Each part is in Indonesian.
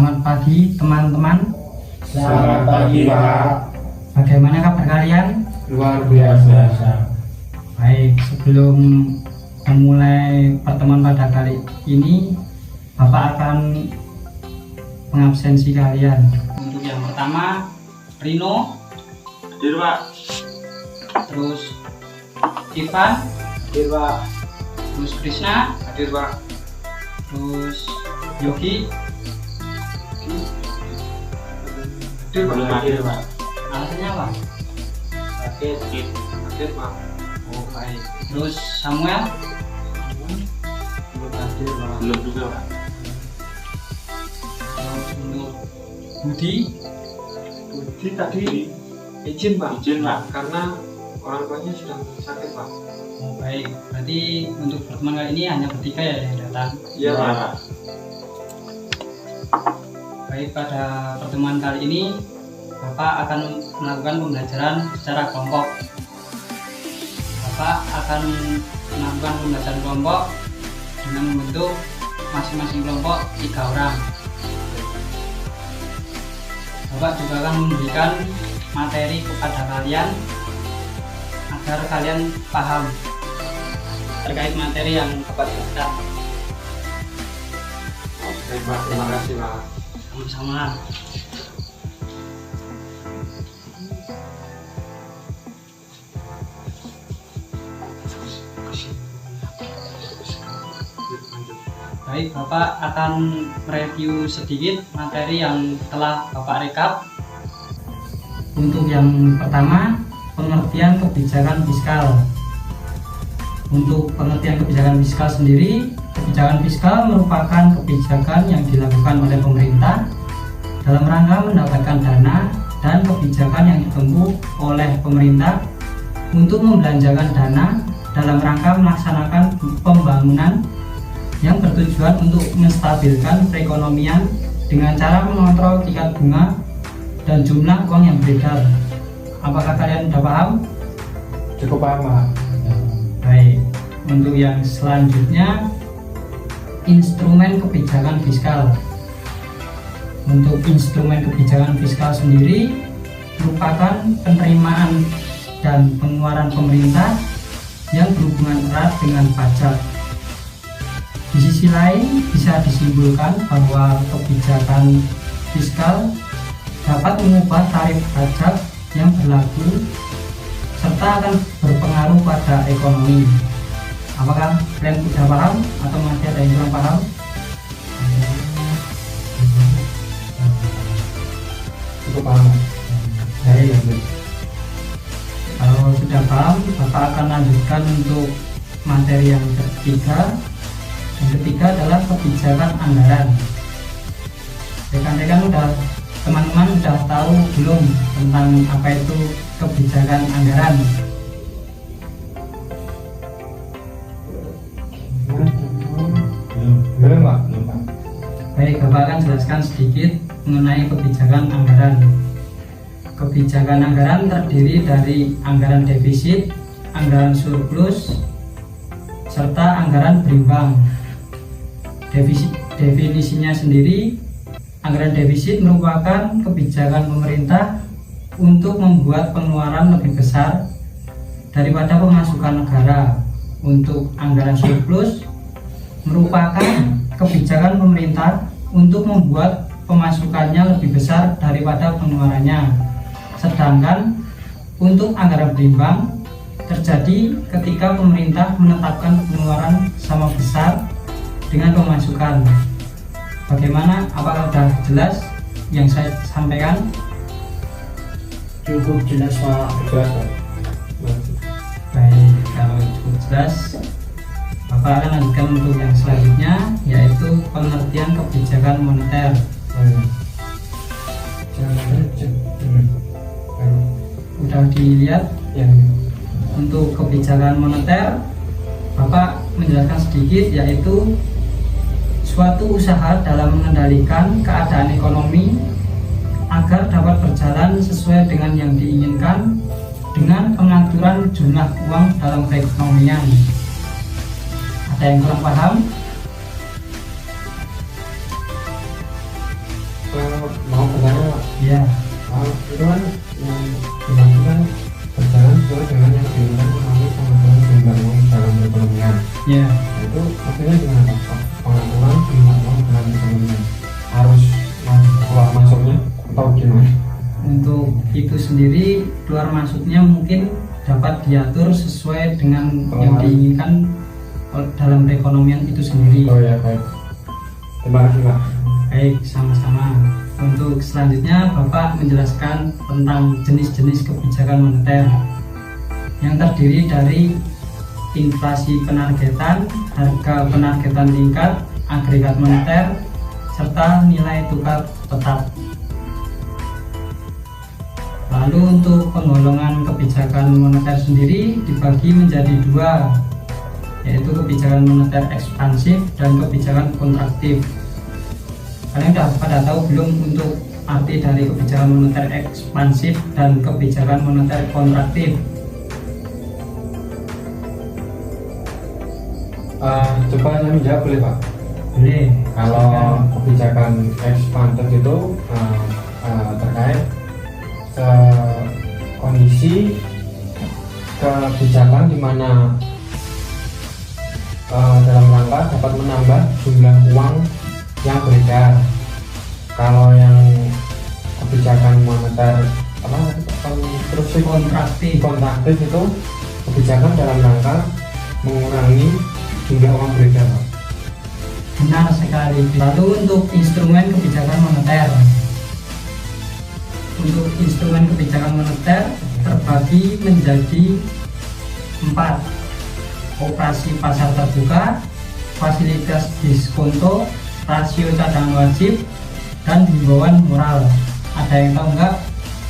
Selamat pagi teman-teman. Selamat pagi Pak. Bagaimana kabar kalian? Luar biasa. Baik, sebelum memulai pertemuan pada kali ini, Bapak akan mengabsensi kalian. Untuk yang pertama, Rino, Hadir Pak. terus Ivan, Hadir Pak. terus Krishna, Hadir Pak. terus Yogi. Hadir Pak. Belum hadir Pak. Alasannya apa? Sakit. Hadir Pak. Oh baik. Terus Samuel, Belum hadir Pak. Belum juga Pak. terus untuk Budi. Budi tadi izin Pak. Izin Pak. Karena orang tuanya sedang sakit Pak. Oh baik. Berarti untuk pertemuan kali ini hanya bertiga ya yang datang. Iya Pak. Baik, pada pertemuan kali ini Bapak akan melakukan pembelajaran secara kelompok. Bapak akan melakukan pembelajaran kelompok dengan membentuk masing-masing kelompok 3 orang. Bapak juga akan memberikan materi kepada kalian agar kalian paham terkait materi yang Bapak jelaskan. Baik Pak. Terima kasih Pak. Sama-sama. Baik, Bapak akan mereview sedikit materi yang telah Bapak rekap. Untuk yang pertama, pengertian kebijakan fiskal. Untuk pengertian kebijakan fiskal sendiri, kebijakan fiskal merupakan kebijakan yang dilakukan oleh pemerintah dalam rangka mendapatkan dana dan kebijakan yang ditempuh oleh pemerintah untuk membelanjakan dana dalam rangka melaksanakan pembangunan yang bertujuan untuk menstabilkan perekonomian dengan cara mengontrol tingkat bunga dan jumlah uang yang beredar. Apakah kalian sudah paham? Cukup paham Pak. Baik, untuk yang selanjutnya, instrumen kebijakan fiskal. Untuk instrumen kebijakan fiskal sendiri merupakan penerimaan dan pengeluaran pemerintah yang berhubungan erat dengan pajak. Di sisi lain, bisa disimpulkan bahwa kebijakan fiskal dapat mengubah tarif pajak yang berlaku serta akan berpengaruh pada ekonomi. Apakah kalian sudah paham atau masih ada yang kurang paham? Cukup paham. Baik. Kalau sudah paham, Bapak akan lanjutkan untuk materi yang ketiga. Yang ketiga adalah kebijakan anggaran. Rekan-rekan teman-teman sudah tahu belum tentang apa itu kebijakan anggaran? Belum Pak. Baik, Bapak akan jelaskan sedikit mengenai kebijakan anggaran. Kebijakan anggaran terdiri dari anggaran defisit, anggaran surplus, serta anggaran berimbang. Definisinya sendiri, anggaran defisit merupakan kebijakan pemerintah untuk membuat pengeluaran lebih besar daripada pemasukan negara. Untuk anggaran surplus merupakan kebijakan pemerintah untuk membuat pemasukannya lebih besar daripada pengeluarannya. Sedangkan untuk anggaran berimbang terjadi ketika pemerintah menetapkan pengeluaran sama besar dengan pemasukan. Bagaimana? Apakah sudah jelas yang saya sampaikan? Cukup jelas Pak. Jelas Pak. Baik, kalau cukup jelas, Bapak akan lanjutkan untuk yang selanjutnya, yaitu pengertian kebijakan moneter. Sudah dilihat Ya. untuk kebijakan moneter, Bapak menjelaskan sedikit, yaitu suatu usaha dalam mengendalikan keadaan ekonomi agar dapat berjalan sesuai dengan yang diinginkan dengan pengaturan jumlah uang dalam perekonomian. Ada yang kurang paham? mau bertanya Pak. Ya, Itu kan yang dimaksudkan berjalan sesuai dengan yang diinginkan melalui pengaturan jumlah uang dalam perekonomian. ya. Nah, itu maksudnya gimana Pak? Pengaturan jumlah uang dalam perekonomian harus keluar masuknya atau gimana? Untuk itu sendiri keluar masuknya mungkin dapat diatur sesuai dengan yang diinginkan dalam perekonomian itu sendiri. Oh ya, baik. Terima kasih Pak. Baik, sama-sama. Untuk selanjutnya Bapak menjelaskan tentang jenis-jenis kebijakan moneter yang terdiri dari inflasi penargetan, harga penargetan tingkat, agregat moneter, serta nilai tukar tetap. Lalu untuk penggolongan kebijakan moneter sendiri dibagi menjadi dua, yaitu kebijakan moneter ekspansif dan kebijakan kontraktif. Kalian sudah pada tahu belum untuk arti dari kebijakan moneter ekspansif dan kebijakan moneter kontraktif? Coba saya menjawab boleh Pak? Boleh. Kalau kebijakan ekspansif itu terkait kondisi kebijakan di mana dalam rangka dapat menambah jumlah uang yang beredar. Kalau yang kebijakan moneter kontraktif itu kebijakan dalam rangka mengurangi jumlah uang beredar. Benar sekali. Lalu untuk instrumen kebijakan moneter. Untuk instrumen kebijakan moneter terbagi menjadi 4: operasi pasar terbuka, fasilitas diskonto, rasio cadangan wajib, dan himbauan moral. Ada yang tahu enggak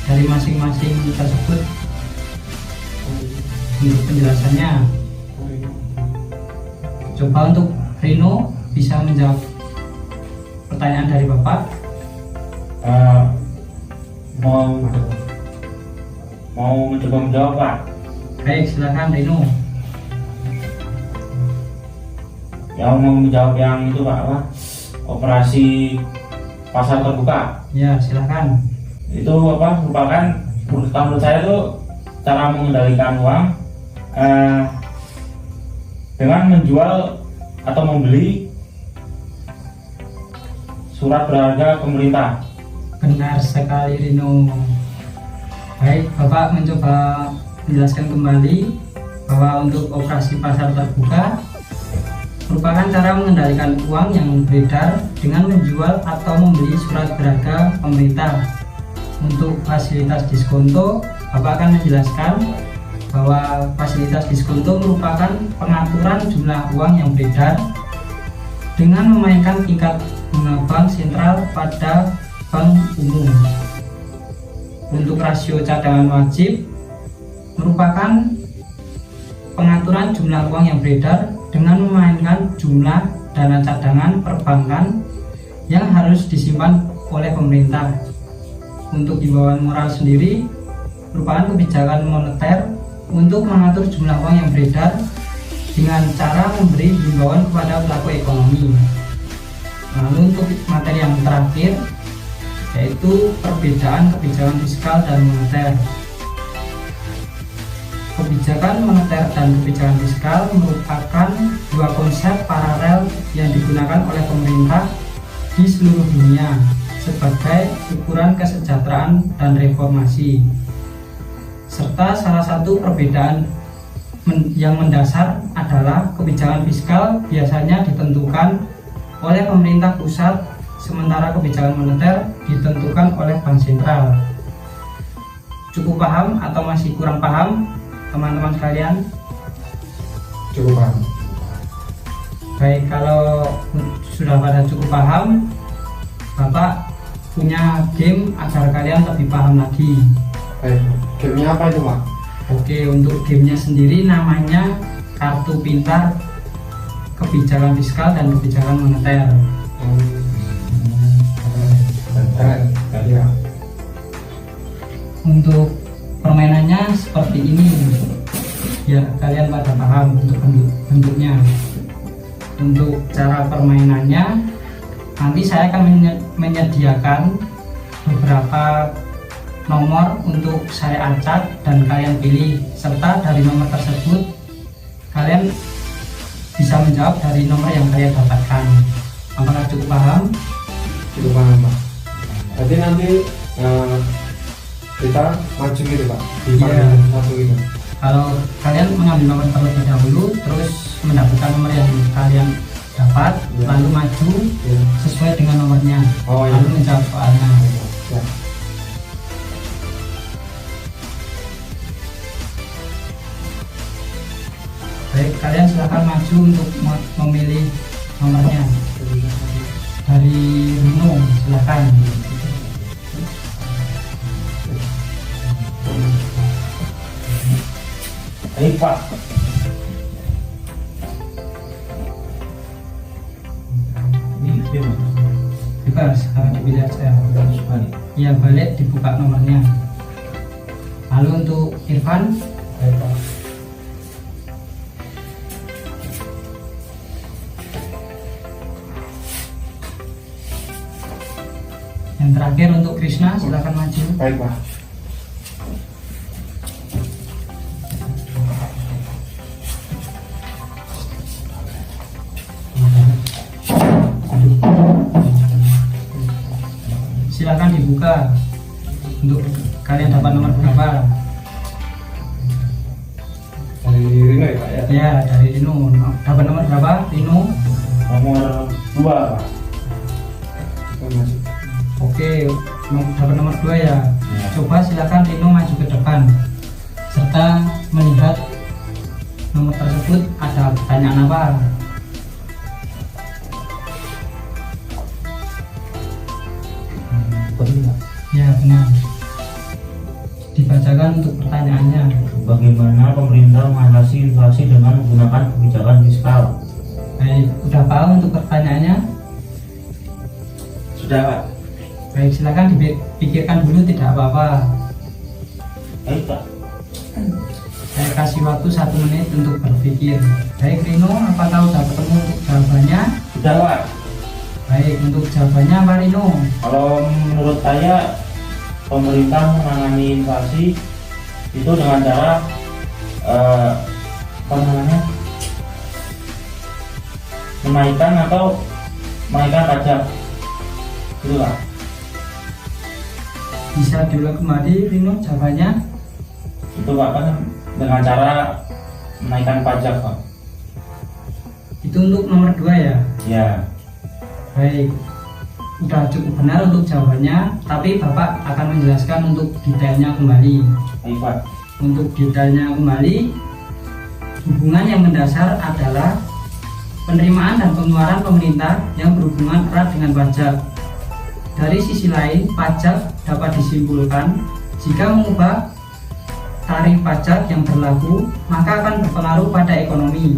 dari masing-masing tersebut? Untuk penjelasannya, coba untuk Rino bisa menjawab pertanyaan dari Bapak. Mau mencoba menjawab Pak? Baik, silakan Rino. Yang mau menjawab yang itu Pak, apa? Operasi pasar terbuka. Ya, silakan. Itu apa? Merupakan menurut saya itu cara mengendalikan uang dengan menjual atau membeli surat berharga pemerintah. Benar sekali Rino. Baik, Bapak mencoba menjelaskan kembali bahwa untuk operasi pasar terbuka merupakan cara mengendalikan uang yang beredar dengan menjual atau membeli surat berharga pemerintah. Untuk fasilitas diskonto, Bapak akan menjelaskan bahwa fasilitas diskonto merupakan pengaturan jumlah uang yang beredar dengan memainkan tingkat bunga bank sentral pada bank umum. Untuk rasio cadangan wajib merupakan pengaturan jumlah uang yang beredar dengan memainkan jumlah dana cadangan perbankan yang harus disimpan oleh pemerintah. Untuk himbauan moral sendiri merupakan kebijakan moneter untuk mengatur jumlah uang yang beredar dengan cara memberi himbauan kepada pelaku ekonomi. Lalu untuk materi yang terakhir yaitu perbedaan kebijakan fiskal dan moneter. Kebijakan moneter dan kebijakan fiskal merupakan dua konsep paralel yang digunakan oleh pemerintah di seluruh dunia sebagai ukuran kesejahteraan dan reformasi. Serta salah satu perbedaan yang mendasar adalah kebijakan fiskal biasanya ditentukan oleh pemerintah pusat, sementara kebijakan moneter ditentukan oleh bank sentral. Cukup paham atau masih kurang paham teman-teman sekalian? Cukup paham. Baik, kalau sudah pada cukup paham, Bapak punya game agar kalian lebih paham lagi. Baik, gamenya apa itu Pak? Oke, untuk gamenya sendiri namanya kartu pintar kebijakan fiskal dan kebijakan moneter. Tadi Pak. Untuk permainannya seperti ini, ya kalian pada paham untuk bentuknya. Untuk cara permainannya Nanti saya akan menyediakan beberapa nomor untuk saya acak dan kalian pilih, serta dari nomor tersebut kalian bisa menjawab dari nomor yang kalian dapatkan. Apakah cukup paham? Cukup paham Pak. Jadi nanti kita maju gitu Pak di Iya. panggilan satu itu. Kalau kalian mengambil nomor terlebih dahulu, terus mendapatkan nomor yang kalian dapat, Iya. lalu maju Iya. sesuai dengan nomornya, Oh iya. lalu menjawab soalnya. Ya. Baik, kalian silakan maju untuk memilih nomornya. Dari Rino, silakan. Baik Pak. Ini gimana? Bebas, sekarang dipilih aja. Sekali. Iya, balik dibuka nomornya. Lalu untuk Irfan, Baik Pak. yang terakhir untuk Krishna, silakan maju. Baik Pak. Silakan dibuka untuk kalian dapat nomor berapa. Dari Rino ya Pak ya. Ya, dari Rino dapat nomor berapa? Rino. Nomor 2 Pak. Kita maju. Oke, dapat nomor 2 ya. Ya. Coba silakan Rino maju ke depan serta melihat nomor tersebut ada pertanyaan apa. Penting Pak. Ya, benar. Dibacakan untuk pertanyaannya. Bagaimana pemerintah mengatasi inflasi dengan menggunakan kebijakan fiskal? Baik, udah paham untuk pertanyaannya? Sudah Pak. Baik, silakan dipikirkan dulu, tidak apa-apa. Baik Pak. Saya kasih waktu 1 menit untuk berpikir. Baik Rino, apakah sudah ketemu untuk jawabannya? Sudah Pak. Baik, untuk jawabannya apa Rino? Kalau menurut saya pemerintah menangani inflasi itu dengan cara apa namanya, menaikkan atau menaikkan pajak, gitu Pak. Bisa diulang kembali Rino jawabannya? Itu Pak, kan dengan cara menaikkan pajak Pak. Itu untuk nomor 2 ya? Ya. Baik, udah cukup benar untuk jawabannya, tapi Bapak akan menjelaskan untuk detailnya kembali. Baik Pak. Untuk detailnya kembali, hubungan yang mendasar adalah penerimaan dan pengeluaran pemerintah yang berhubungan erat dengan pajak. Dari sisi lain, pajak dapat disimpulkan jika mengubah tarif pajak yang berlaku, maka akan berpengaruh pada ekonomi.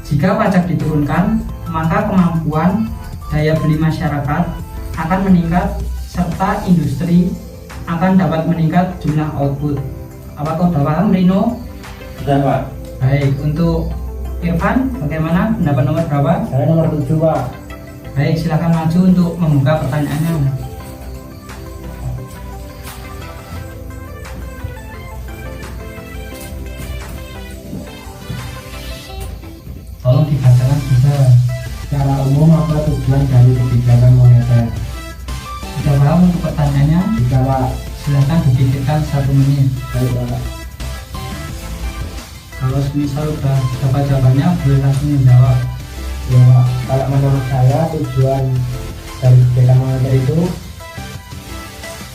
Jika pajak diturunkan, maka kemampuan daya beli masyarakat akan meningkat serta industri akan dapat meningkat jumlah output. Apakah sudah paham Rino? Sudah Pak. Baik, untuk Irfan bagaimana? Pendapat nomor berapa? Saya nomor 7 Pak. Baik, silakan maju untuk membuka pertanyaannya. Tolong dibacakan juga. Secara umum apa tujuan dari kebijakan moneter? Sudah paham untuk pertanyaannya? Jika Pak. Silakan dipikirkan 1 menit. Baik Pak. Kalau misal sudah dapat jawabannya, boleh langsung menjawab. Ya Pak, kalau menurut saya tujuan dari kebijakan moneter itu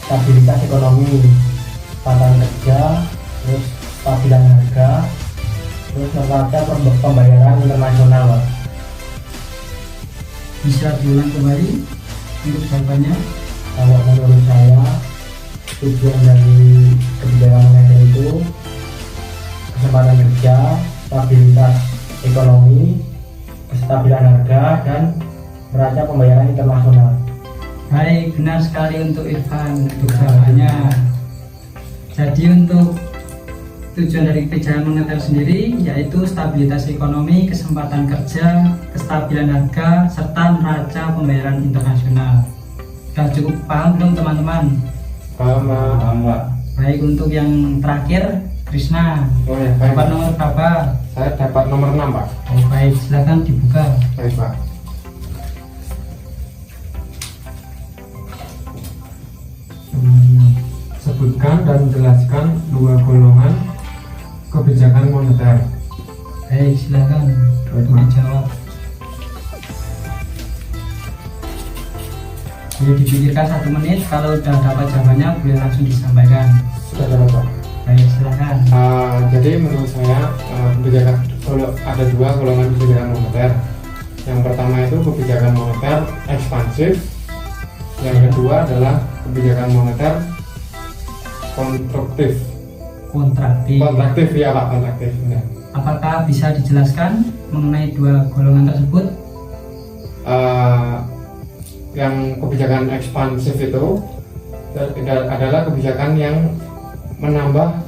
stabilitas ekonomi, pasaran kerja, terus stabilan harga, terus neraca pembayaran internasional Pak. Bisa diulang kembali untuk jawabannya? Kalau menurut saya tujuan dari kebijakan moneter itu kesempatan kerja, stabilitas ekonomi, kestabilan harga, dan neraca pembayaran internasional. Baik, benar sekali untuk Irfan untuk jawabannya. Jadi untuk tujuan dari kebijakan moneter sendiri yaitu stabilitas ekonomi, kesempatan kerja, kestabilan harga, serta neraca pembayaran internasional. Sudah cukup paham belum teman-teman? Paham, Pak. Paham, Pak. Baik, untuk yang terakhir, Krisna, Oh ya, baik, dapat Pak. nomor berapa? Saya dapat nomor 6, Pak. Oh, baik, silakan dibuka. Baik, Pak. Sebutkan dan jelaskan dua golongan kebijakan moneter. Baik, silakan Baik, untuk Pak. dijawab. Boleh dipikirkan 1 menit, kalau udah dapat jawabannya boleh langsung disampaikan. Sudah dapat, Pak. Baik, silakan. Jadi menurut saya kebijakan ada dua golongan kebijakan moneter. Yang pertama itu kebijakan moneter ekspansif. Yang kedua adalah kebijakan moneter kontraktif. Kontraktif ya Pak, kontraktif. Ya. Apakah bisa dijelaskan mengenai dua golongan tersebut? Yang kebijakan ekspansif itu adalah kebijakan yang menambah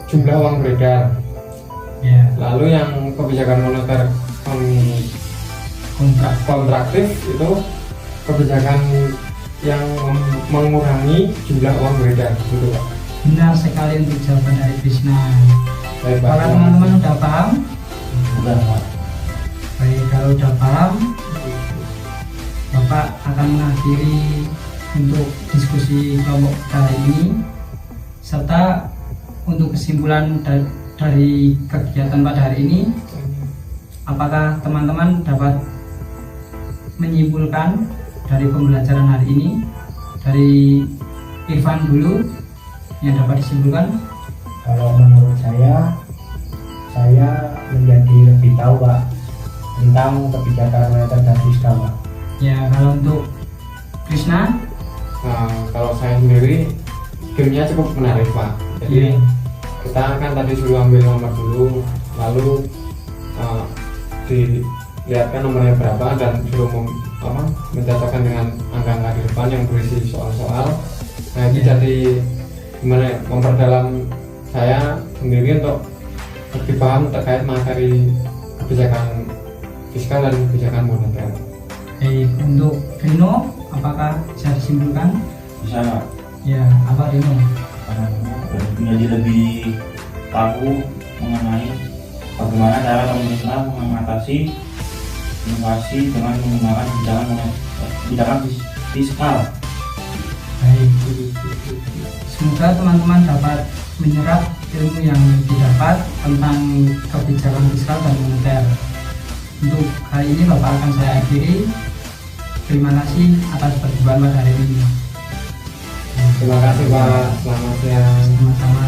jumlah uang beredar. Ya, Lalu yang kebijakan moneter kontraktif itu kebijakan yang mengurangi jumlah uang beredar, gitu Pak. benar sekali untuk jawaban dari Krishna. Baik, Pak. Kalau teman-teman udah paham, Udah, Pak. baik, kalau udah paham, Bapak akan mengakhiri untuk diskusi kelompok kali ini, serta untuk kesimpulan dari kegiatan pada hari ini. Apakah teman-teman dapat menyimpulkan dari pembelajaran hari ini? Dari Irfan dulu yang dapat disimpulkan. Kalau menurut saya menjadi lebih tahu Pak tentang kebijakan moneter dan fiskal Pak. Ya, kalau untuk Krishna, Kalau saya sendiri gamenya cukup menarik Pak. Jadi ya, kita kan tadi suruh ambil nomor dulu, lalu dilihatkan nomornya berapa dan suruh mencocokkan dengan angka-angka di depan yang berisi soal-soal. Nah ini jadi gimana ya, memperdalam saya sendiri untuk lebih paham terkait materi kebijakan fiskal dan kebijakan moneter. baik, untuk Rino, apakah bisa disimpulkan? Bisa, Pak. Ya, apa Rino? Menjadi lebih tahu mengenai bagaimana cara pemerintah mengatasi inflasi dengan menggunakan kebijakan fiskal. Baik, semoga teman-teman dapat menyerap ilmu yang didapat tentang kebijakan fiskal dan moneter. Untuk kali ini Bapak akan saya akhiri. Terima kasih atas perjumpaan pada hari ini. Terima kasih Pak, selamat siang. Sama-sama.